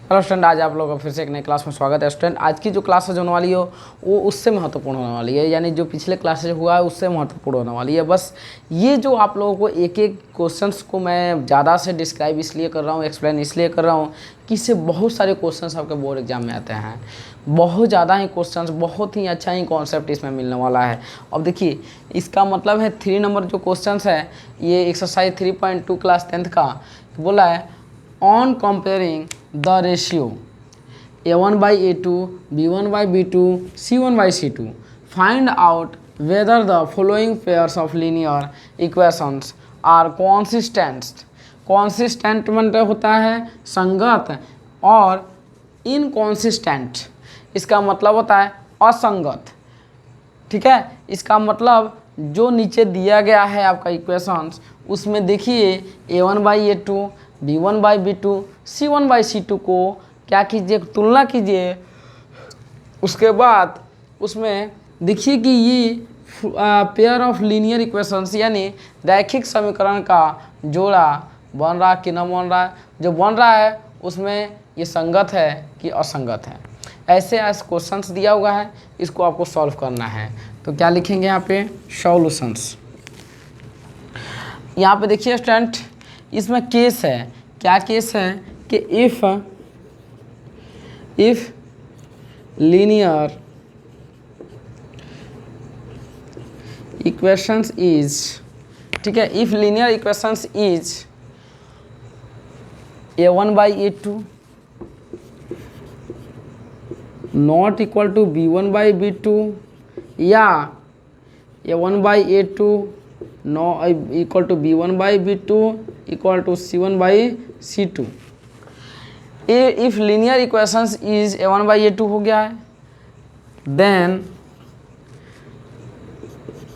Hello student, आज आप लोगों का फिर से एक नई क्लास में स्वागत है। स्टूडेंट, आज की जो क्लास होने वाली हो वो उससे महत्वपूर्ण होने वाली है, यानी जो पिछले क्लासेज हुआ है उससे महत्वपूर्ण होने वाली है। बस ये जो आप लोगों को एक एक क्वेश्चंस को मैं ज़्यादा से डिस्क्राइब इसलिए कर रहा हूँ, एक्सप्लेन इसलिए कर रहा हूँ कि इससे बहुत सारे क्वेश्चंस आपके बोर्ड एग्जाम में आते हैं। बहुत ज़्यादा ही क्वेश्चंस, बहुत ही अच्छा ही कॉन्सेप्ट इसमें मिलने वाला है। अब देखिए, इसका मतलब है 3 नंबर जो क्वेश्चंस है ये एक्सरसाइज 3.2 क्लास 10th का बोला है on comparing the ratio a1/a2 b1/b2 c1/c2 find out whether the following pairs of linear equations are consistent. Consistent मतलब होता है संगत, और इनकॉन्सिस्टेंट इसका मतलब होता है असंगत। ठीक है, इसका मतलब जो नीचे दिया गया है आपका इक्वेशंस, उसमें देखिए a1/a2 b1/b2 c1/c2 को क्या कीजिए, तुलना कीजिए। उसके बाद उसमें देखिए कि ये पेयर ऑफ लीनियर इक्वेशंस यानी रैखिक समीकरण का जोड़ा बन रहा कि न बन रहा है। जो बन रहा है उसमें ये संगत है कि असंगत है। ऐसे क्वेश्चंस दिया हुआ है, इसको आपको सॉल्व करना है। तो क्या लिखेंगे यहाँ पे, सॉल्यूशंस। यहाँ पे देखिए स्टूडेंट, इसमें केस है, क्या केस है कि इफ लीनियर इक्वेशंस इज, ठीक है, if linear equations is a1/a2 not equal to b1/b2 या a1/a2 not equal to b1/b2 equal to c1/c2। If linear equations is a1/a2 हो गया है, देन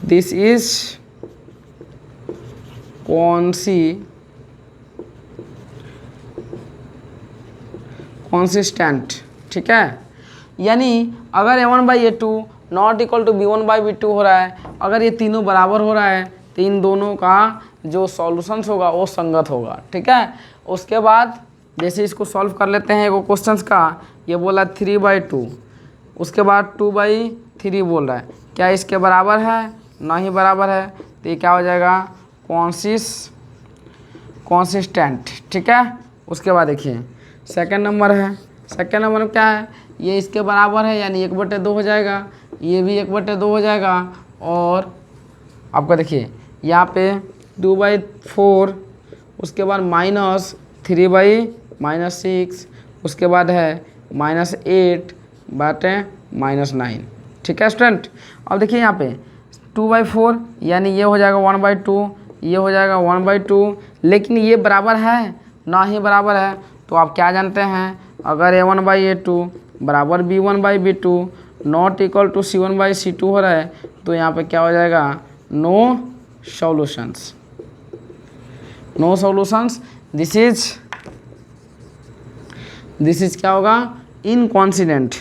दिस इज कॉन्सिस्टेंट। ठीक है, यानी अगर a1/a2 not equal to b1/b2 हो रहा है, अगर ये तीनों बराबर हो रहा है तो इन दोनों का जो सॉल्यूशंस होगा वो संगत होगा। ठीक है, उसके बाद जैसे इसको सॉल्व कर लेते हैं, वो क्वेश्चंस का ये बोला 3/2, उसके बाद 2/3 बोल रहा है, क्या इसके बराबर है? नहीं बराबर है, तो ये क्या हो जाएगा, कॉन्सिस्टेंट। ठीक है, उसके बाद देखिए सेकंड नंबर है, सेकंड नंबर में क्या है, ये इसके बराबर है यानी 1/2 हो जाएगा, ये भी 1/2 हो जाएगा। और आपका देखिए यहाँ पे 2/4, उसके बाद -3/-6, उसके बाद है -8/-9। ठीक है स्टूडेंट, अब देखिए यहाँ पे 2/4 यानी ये हो जाएगा 1/2, ये हो जाएगा 1/2, लेकिन ये बराबर है ना ही बराबर है। तो आप क्या जानते हैं, अगर a1/a2 बराबर b1/b2 not equal to c1/c2 हो रहा है, तो यहाँ पे क्या हो जाएगा, no solutions. No solutions, this is क्या होगा, इनकॉन्सिडेंट।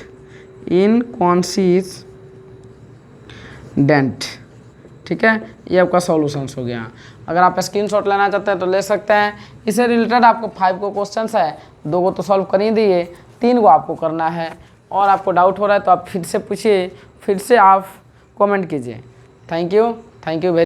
ठीक है, ये आपका सॉल्यूशंस हो गया। अगर आप स्क्रीनशॉट लेना चाहते हैं तो ले सकते हैं। इससे रिलेटेड आपको 5 को क्वेश्चंस है, 2 को तो सॉल्व कर ही दिए, 3 को आपको करना है। और आपको डाउट हो रहा है तो आप फिर से पूछिए, फिर से आप कमेंट कीजिए। Thank you very